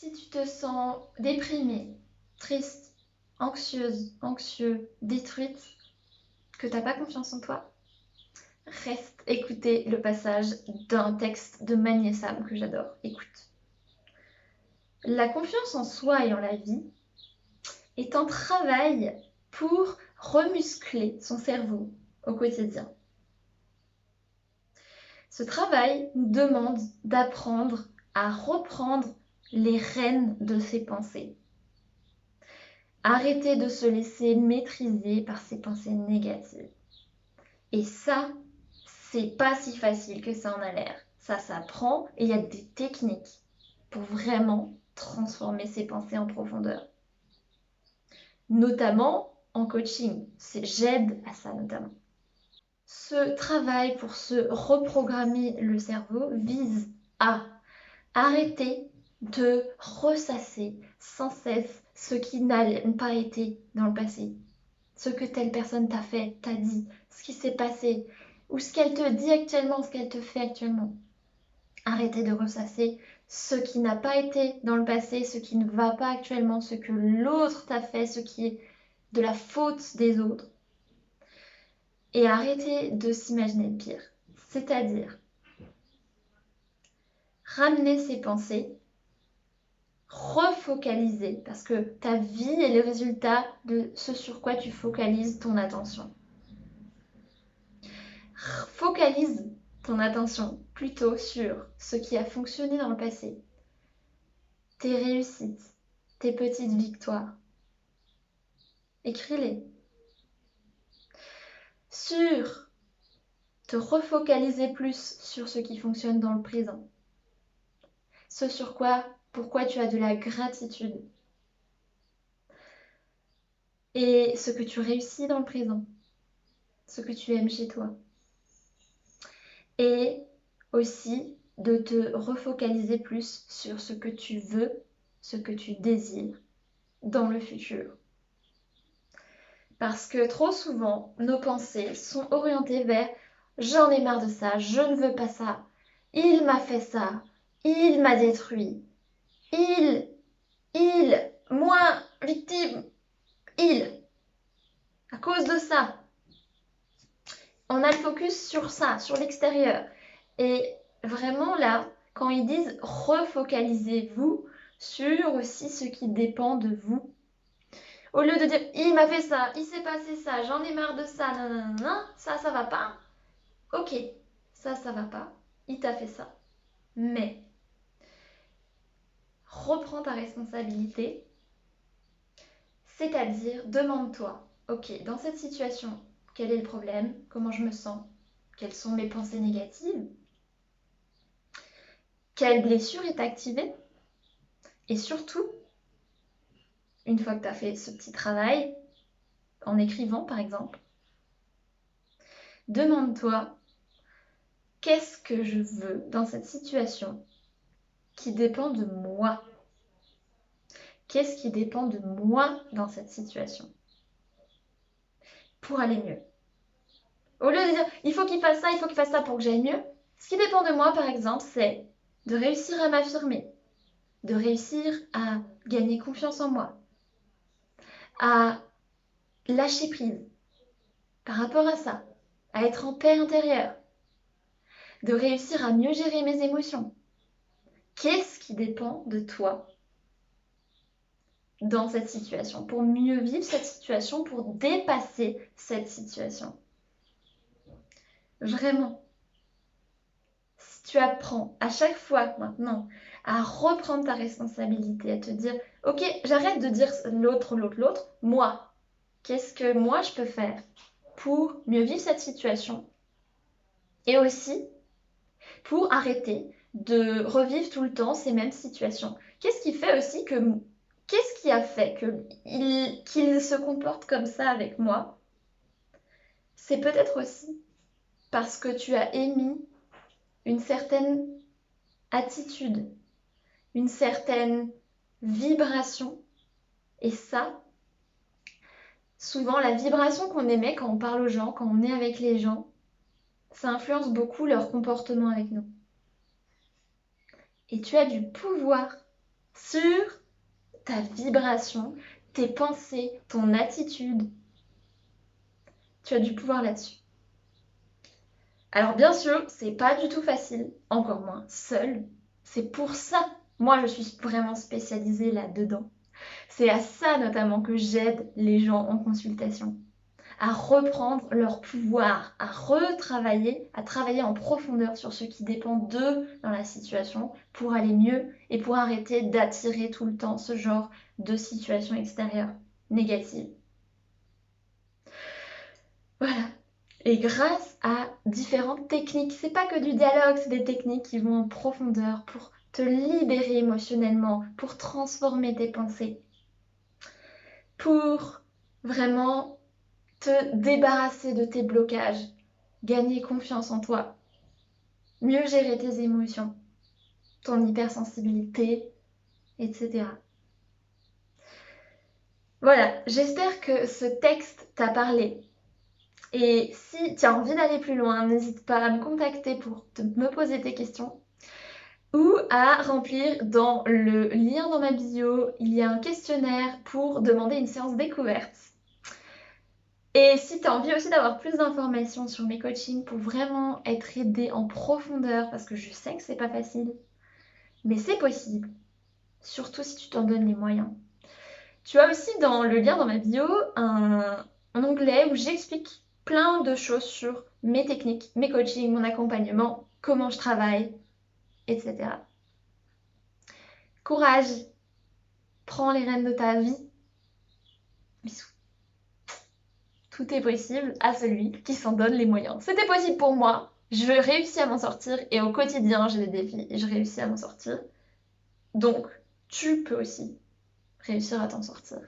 Si tu te sens déprimée, triste, anxieuse, anxieux, détruite, que t'as pas confiance en toi, reste écouter le passage d'un texte de Magné Sam que j'adore. Écoute. La confiance en soi et en la vie est un travail pour remuscler son cerveau au quotidien. Ce travail nous demande d'apprendre à reprendre les rênes de ses pensées. Arrêter de se laisser maîtriser par ses pensées négatives. Et ça, c'est pas si facile que ça en a l'air. Ça s'apprend et il y a des techniques pour vraiment transformer ses pensées en profondeur. Notamment en coaching. J'aide à ça notamment. Ce travail pour se reprogrammer le cerveau vise à arrêter de ressasser sans cesse ce qui n'a pas été dans le passé. Ce que telle personne t'a fait, t'a dit, ce qui s'est passé, ou ce qu'elle te dit actuellement, ce qu'elle te fait actuellement. Arrêtez de ressasser ce qui n'a pas été dans le passé, ce qui ne va pas actuellement, ce que l'autre t'a fait, ce qui est de la faute des autres. Et arrêtez de s'imaginer le pire. C'est-à-dire ramener ses pensées, refocaliser, parce que ta vie est le résultat de ce sur quoi tu focalises ton attention. Focalise ton attention plutôt sur ce qui a fonctionné dans le passé, tes réussites, tes petites victoires. Écris-les. Sur te refocaliser plus sur ce qui fonctionne dans le présent. Ce sur quoi, pourquoi tu as de la gratitude. Et ce que tu réussis dans le présent. Ce que tu aimes chez toi. Et aussi de te refocaliser plus sur ce que tu veux, ce que tu désires dans le futur. Parce que trop souvent, nos pensées sont orientées vers « j'en ai marre de ça, je ne veux pas ça, il m'a fait ça, il m'a détruit, il, moi, victime, il, à cause de ça ». On a le focus sur ça, sur l'extérieur. Et vraiment là, quand ils disent refocalisez-vous sur aussi ce qui dépend de vous. Au lieu de dire il m'a fait ça, il s'est passé ça, j'en ai marre de ça, non, ça va pas. Ok, ça va pas, il t'a fait ça. Mais reprends ta responsabilité, c'est-à-dire demande-toi, ok, dans cette situation, quel est le problème? Comment je me sens? Quelles sont mes pensées négatives? Quelle blessure est activée? Et surtout, une fois que tu as fait ce petit travail, en écrivant par exemple, demande-toi qu'est-ce que je veux dans cette situation qui dépend de moi? Qu'est-ce qui dépend de moi dans cette situation pour aller mieux? Au lieu de dire il faut qu'il fasse ça, il faut qu'il fasse ça pour que j'aille mieux, ce qui dépend de moi par exemple, c'est de réussir à m'affirmer, de réussir à gagner confiance en moi, à lâcher prise par rapport à ça, à être en paix intérieure, de réussir à mieux gérer mes émotions. Qu'est-ce qui dépend de toi dans cette situation, pour mieux vivre cette situation, pour dépasser cette situation? Vraiment. Si tu apprends à chaque fois maintenant à reprendre ta responsabilité, à te dire ok, j'arrête de dire l'autre, moi, qu'est-ce que moi je peux faire pour mieux vivre cette situation et aussi pour arrêter de revivre tout le temps ces mêmes situations. Qu'est-ce qui a fait qu'il se comporte comme ça avec moi? C'est peut-être aussi parce que tu as émis une certaine attitude, une certaine vibration. Et ça, souvent, la vibration qu'on émet quand on parle aux gens, quand on est avec les gens, ça influence beaucoup leur comportement avec nous. Et tu as du pouvoir sur ta vibration, tes pensées, ton attitude. Tu as du pouvoir là-dessus. Alors bien sûr, c'est pas du tout facile, encore moins seul. C'est pour ça, moi je suis vraiment spécialisée là-dedans. C'est à ça notamment que j'aide les gens en consultation, à reprendre leur pouvoir, à retravailler, à travailler en profondeur sur ce qui dépend d'eux dans la situation pour aller mieux et pour arrêter d'attirer tout le temps ce genre de situation extérieure négative. Voilà. Et grâce à différentes techniques, c'est pas que du dialogue, c'est des techniques qui vont en profondeur pour te libérer émotionnellement, pour transformer tes pensées, pour vraiment te débarrasser de tes blocages, gagner confiance en toi, mieux gérer tes émotions, ton hypersensibilité, etc. Voilà, j'espère que ce texte t'a parlé. Et si tu as envie d'aller plus loin, n'hésite pas à me contacter pour me poser tes questions ou à remplir dans le lien dans ma bio, il y a un questionnaire pour demander une séance découverte. Et si tu as envie aussi d'avoir plus d'informations sur mes coachings pour vraiment être aidé en profondeur, parce que je sais que c'est pas facile, mais c'est possible, surtout si tu t'en donnes les moyens. Tu as aussi dans le lien dans ma bio un onglet où j'explique plein de choses sur mes techniques, mes coachings, mon accompagnement, comment je travaille, etc. Courage, prends les rênes de ta vie. Bisous. Tout est possible à celui qui s'en donne les moyens. C'était possible pour moi. Je réussis à m'en sortir et au quotidien, j'ai des défis et je réussis à m'en sortir. Donc, tu peux aussi réussir à t'en sortir.